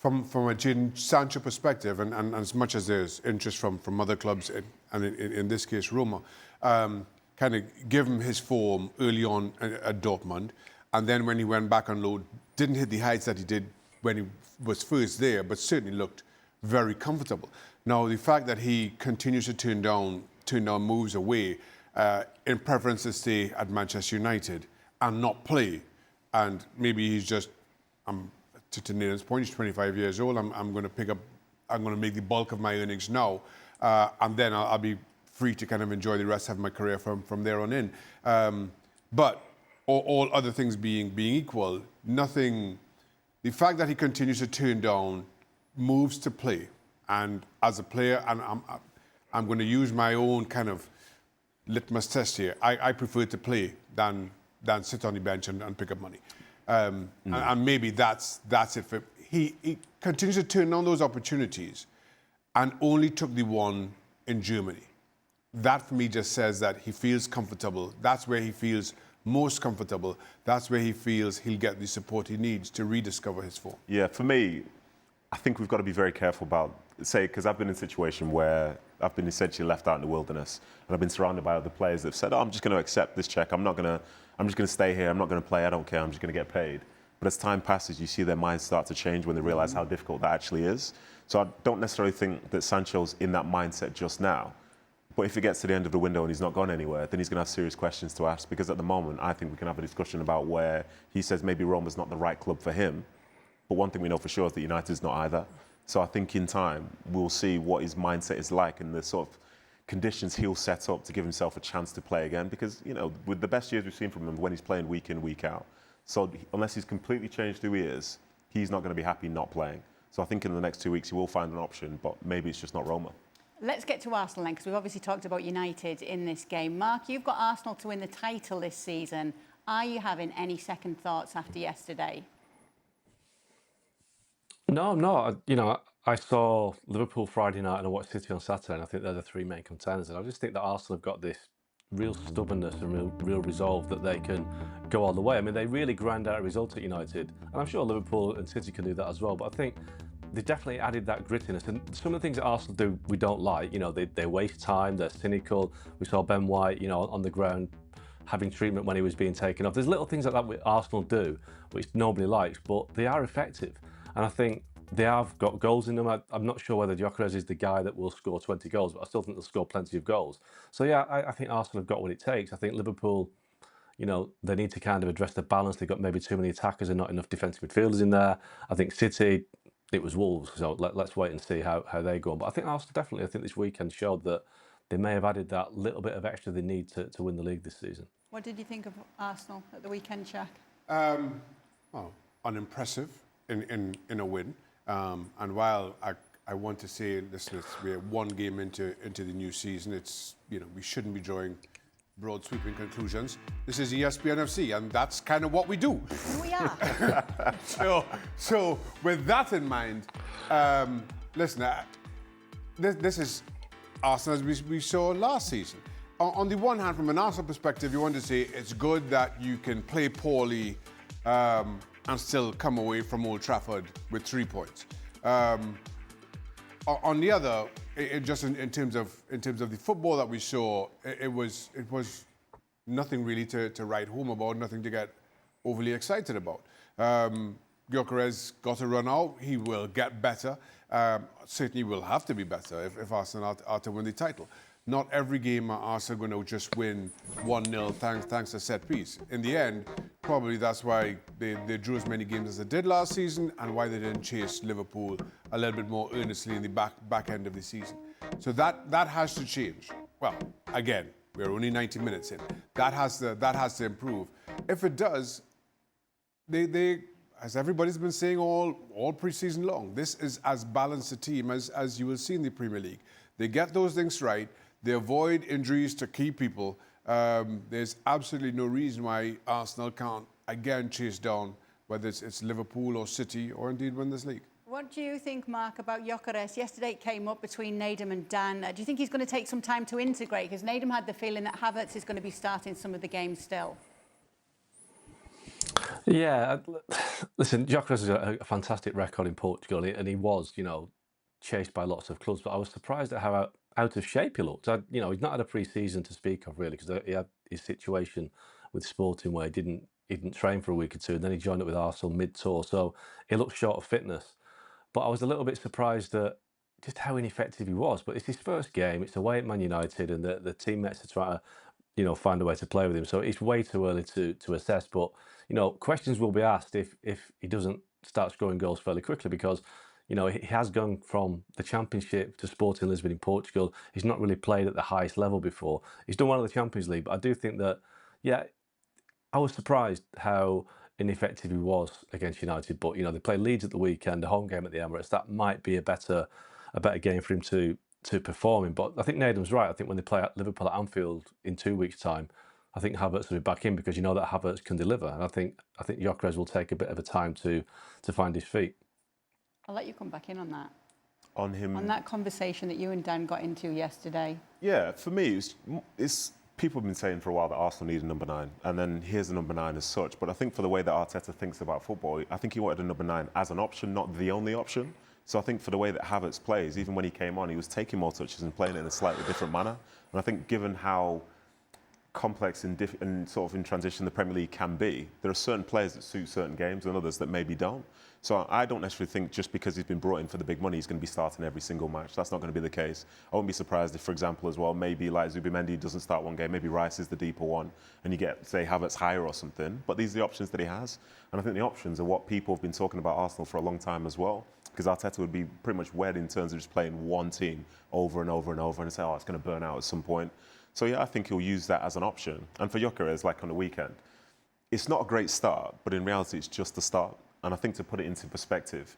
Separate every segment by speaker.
Speaker 1: from a Jadon Sancho perspective, and as much as there's interest from other clubs, and in this case Roma, kind of give him his form early on at Dortmund, and then when he went back on loan, didn't hit the heights that he did when he was first there, but certainly looked very comfortable. Now, the fact that he continues to turn down moves away in preference to stay at Manchester United and not play, and maybe he's just, to Nedum's point, he's 25 years old, I'm going to make the bulk of my earnings now, and then I'll be free to kind of enjoy the rest of my career from there on in. But all other things being equal, nothing. The fact that he continues to turn down moves to play, and as a player, and I'm going to use my own kind of litmus test here. I prefer to play than sit on the bench and pick up money, and maybe that's it for he continues to turn down those opportunities, and only took the one in Germany. That for me just says that he feels comfortable. That's where he feels most comfortable. That's where he feels he'll get the support he needs to rediscover his form.
Speaker 2: Yeah, for me, I think we've got to be very careful about, because I've been in a situation where I've been essentially left out in the wilderness, and I've been surrounded by other players that have said, I'm just going to accept this check. I'm just going to stay here. I'm not going to play. I don't care. I'm just going to get paid. But as time passes, you see their minds start to change when they realise how difficult that actually is. So I don't necessarily think that Sancho's in that mindset just now. But if it gets to the end of the window and he's not gone anywhere, then he's going to have serious questions to ask. Because at the moment, I think we can have a discussion about where he says maybe Roma's not the right club for him. But one thing we know for sure is that United's not either. So I think in time, we'll see what his mindset is like and the sort of conditions he'll set up to give himself a chance to play again. Because, you know, with the best years we've seen from him when he's playing week in, week out. So unless he's completely changed who he is, he's not going to be happy not playing. So I think in the next 2 weeks, he will find an option, but maybe it's just not Roma.
Speaker 3: Let's get to Arsenal then, because we've obviously talked about United in this game. Mark, you've got Arsenal to win the title this season. Are you having any second thoughts after yesterday?
Speaker 4: No, I'm not. You know, I saw Liverpool Friday night and I watched City on Saturday, and I think they're the three main contenders. And I just think that Arsenal have got this real stubbornness and real resolve that they can go all the way. I mean, they really grind out a result at United, and I'm sure Liverpool and City can do that as well. But I think they definitely added that grittiness, and some of the things that Arsenal do we don't like. You know, they waste time, they're cynical. We saw Ben White, you know, on the ground having treatment when he was being taken off. There's little things like that Arsenal do which nobody likes, but they are effective, and I think they have got goals in them. I'm not sure whether Gyokeres is the guy that will score 20 goals, but I still think they'll score plenty of goals. So yeah, I think Arsenal have got what it takes. I think Liverpool, you know, they need to kind of address the balance. They've got maybe too many attackers and not enough defensive midfielders in there. I think City, it was Wolves, so let's wait and see how they go on. But I think Arsenal definitely, I think this weekend showed that they may have added that little bit of extra they need to win the league this season.
Speaker 3: What did you think of Arsenal at the weekend, Shaq?
Speaker 1: Well, unimpressive in a win. And while I want to say, listen, we're one game into the new season, it's, you know, we shouldn't be drawing broad sweeping conclusions. This is ESPN FC, and that's kind of what we do.
Speaker 3: We are.
Speaker 1: so with that in mind, listen, this is Arsenal as we saw last season. On the one hand, from an Arsenal perspective, you want to say it's good that you can play poorly and still come away from Old Trafford with 3 points. On the other, just in terms of the football that we saw, it was nothing really to write home about, nothing to get overly excited about. Gyokeres got a run out. He will get better. Certainly will have to be better if Arsenal are to win the title. Not every game are Arsenal going to just win 1-0 thanks to set piece. In the end, probably that's why they drew as many games as they did last season, and why they didn't chase Liverpool a little bit more earnestly in the back end of the season. So that has to change. Well, again, we're only 90 minutes in. That has to improve. If it does, they as everybody's been saying all pre-season long, this is as balanced a team as you will see in the Premier League. They get those things right. They avoid injuries to key people. There's absolutely no reason why Arsenal can't again chase down whether it's Liverpool or City or indeed win this league.
Speaker 3: What do you think, Mark, about Gyokeres? Yesterday it came up between Nedum and Dan. Do you think he's going to take some time to integrate? Because Nedum had the feeling that Havertz is going to be starting some of the games still.
Speaker 4: Yeah, listen, Gyokeres has a fantastic record in Portugal, and he was, chased by lots of clubs. But I was surprised at how out of shape he looked. He's not had a pre-season to speak of really, because he had his situation with Sporting where he didn't train for a week or two, and then he joined up with Arsenal mid-tour, so he looked short of fitness. But I was a little bit surprised at just how ineffective he was. But it's his first game. It's away at Man United, and the teammates are trying to, find a way to play with him. So it's way too early to assess. But questions will be asked if he doesn't start scoring goals fairly quickly, because he has gone from the Championship to Sporting Lisbon in Portugal. He's not really played at the highest level before. He's done well in the Champions League, but I do think that, yeah, I was surprised how ineffective he was against United. But they play Leeds at the weekend, a home game at the Emirates. That might be a better game for him to perform in. But I think Nedum's right. I think when they play at Liverpool at Anfield in 2 weeks' time, I think Havertz will be back in, because that Havertz can deliver. And I think Gyokeres will take a bit of a time to find his feet.
Speaker 3: I'll let you come back in on that.
Speaker 2: On him.
Speaker 3: On that conversation that you and Dan got into yesterday.
Speaker 2: Yeah, for me, it's people have been saying for a while that Arsenal need a number 9, and then here's a number 9 as such. But I think for the way that Arteta thinks about football, I think he wanted a number 9 as an option, not the only option. So I think for the way that Havertz plays, even when he came on, he was taking more touches and playing it in a slightly different manner. And I think given how complex and sort of in transition the Premier League can be, there are certain players that suit certain games and others that maybe don't. So I don't necessarily think just because he's been brought in for the big money, he's going to be starting every single match. That's not going to be the case. I wouldn't be surprised if, for example, as well, maybe like Zubimendi doesn't start one game, maybe Rice is the deeper one, and you get, say, Havertz higher or something. But these are the options that he has. And I think the options are what people have been talking about Arsenal for a long time as well, because Arteta would be pretty much wed in terms of just playing one team over and over and over and say, oh, it's going to burn out at some point. So yeah, I think he'll use that as an option. And for Gyokeres, like on the weekend, it's not a great start, but in reality, it's just the start. And I think to put it into perspective,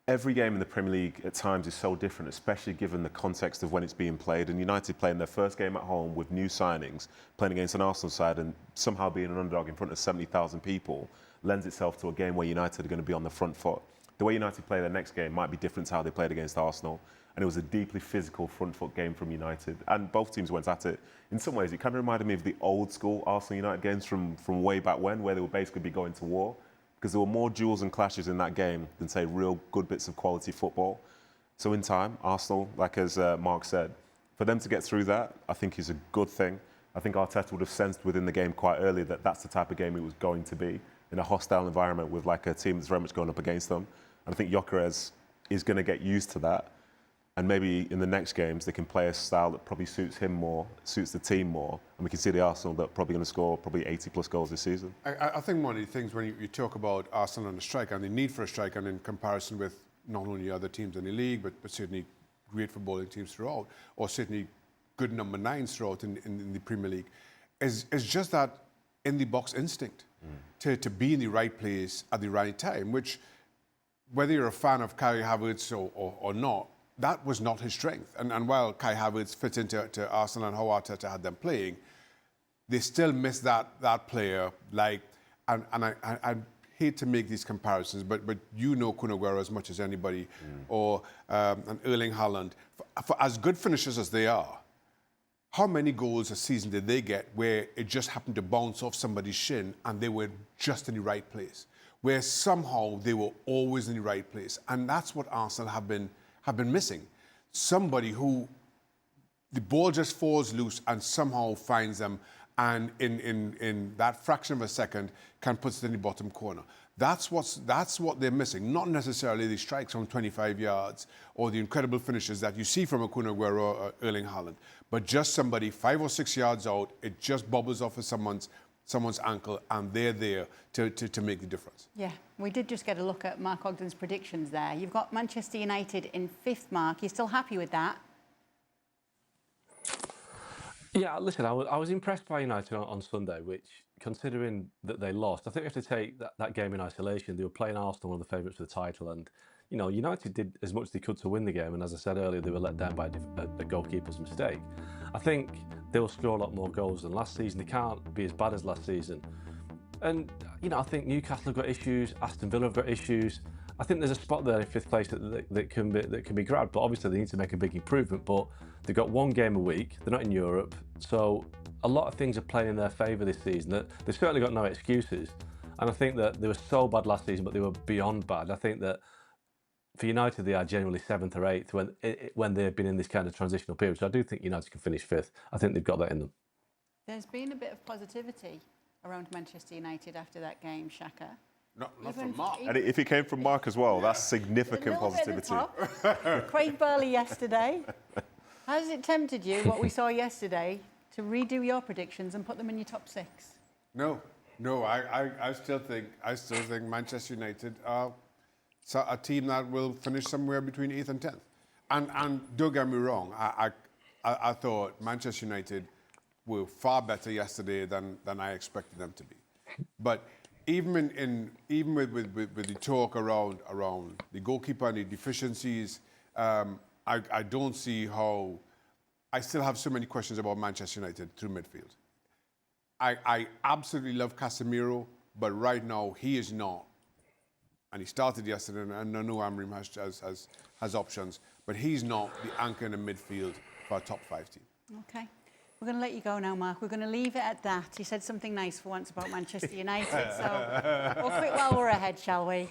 Speaker 2: every game in the Premier League at times is so different, especially given the context of when it's being played. And United playing their first game at home with new signings, playing against an Arsenal side and somehow being an underdog in front of 70,000 people lends itself to a game where United are going to be on the front foot. The way United play their next game might be different to how they played against Arsenal. And it was a deeply physical front foot game from United. And both teams went at it. In some ways, it kind of reminded me of the old school Arsenal United games from way back when, where they would basically be going to war. Because there were more duels and clashes in that game than, say, real good bits of quality football. So in time, Arsenal, like as Mark said, for them to get through that, I think is a good thing. I think Arteta would have sensed within the game quite early that that's the type of game it was going to be, in a hostile environment with like a team that's very much going up against them. And I think Gyokeres is going to get used to that. And maybe in the next games, they can play a style that probably suits him more, suits the team more. And we can see the Arsenal that are probably going to score probably 80-plus goals this season.
Speaker 1: I think one of the things when you talk about Arsenal and the striker and the need for a striker, and in comparison with not only other teams in the league, but certainly great footballing teams throughout, or certainly good number 9s throughout in the Premier League, is just that in-the-box instinct to be in the right place at the right time, which, whether you're a fan of Kai Havertz or not, that was not his strength. And while Kai Havertz fits into Arsenal and how Arteta had them playing, they still miss that player. And I hate to make these comparisons, but you know Kun Aguero as much as anybody, or an Erling Haaland. For as good finishers as they are, how many goals a season did they get where it just happened to bounce off somebody's shin and they were just in the right place, where somehow they were always in the right place? And that's what Arsenal have been missing. Somebody who the ball just falls loose and somehow finds them, and in that fraction of a second can put it in the bottom corner. That's what they're missing. Not necessarily the strikes from 25 yards or the incredible finishes that you see from a Kun Aguero or Erling Haaland, but just somebody 5 or 6 yards out, it just bobbles off of someone's ankle, and they're there to make the difference.
Speaker 3: Yeah, we did just get a look at Mark Ogden's predictions there. You've got Manchester United in 5th, Mark. You still happy with that?
Speaker 4: Yeah, listen, I was impressed by United on Sunday, which, considering that they lost, I think we have to take that game in isolation. They were playing Arsenal, one of the favourites for the title, and United did as much as they could to win the game, and as I said earlier, they were let down by a goalkeeper's mistake. I think they will score a lot more goals than last season. They can't be as bad as last season. And, I think Newcastle have got issues, Aston Villa have got issues. I think there's a spot there in 5th place that can be grabbed, but obviously they need to make a big improvement. But they've got one game a week, they're not in Europe, so a lot of things are playing in their favour this season. They've certainly got no excuses. And I think that they were so bad last season, but they were beyond bad. I think that for United, they are generally 7th or 8th when they've been in this kind of transitional period. So I do think United can finish 5th. I think they've got that in them.
Speaker 3: There's been a bit of positivity around Manchester United after that game, Shaka.
Speaker 1: Not
Speaker 3: Even-
Speaker 1: from Mark.
Speaker 2: And if it came from Mark as well, that's significant
Speaker 3: A little bit at
Speaker 2: positivity.
Speaker 3: the top. Craig Burley yesterday. Has it tempted you, what we saw yesterday, to redo your predictions and put them in your top 6?
Speaker 1: No. I still think Manchester United are a team that will finish somewhere between 8th and 10th. And don't get me wrong, I thought Manchester United were far better yesterday than I expected them to be. But even with the talk around the goalkeeper and the deficiencies, I don't see how. I still have so many questions about Manchester United through midfield. I absolutely love Casemiro, but right now he is not. And he started yesterday, and I know Amrim has options, but he's not the anchor in the midfield for a top 5 team.
Speaker 3: Okay. We're going to let you go now, Mark. We're going to leave it at that. You said something nice for once about Manchester United, so we'll quit while we're ahead, shall we?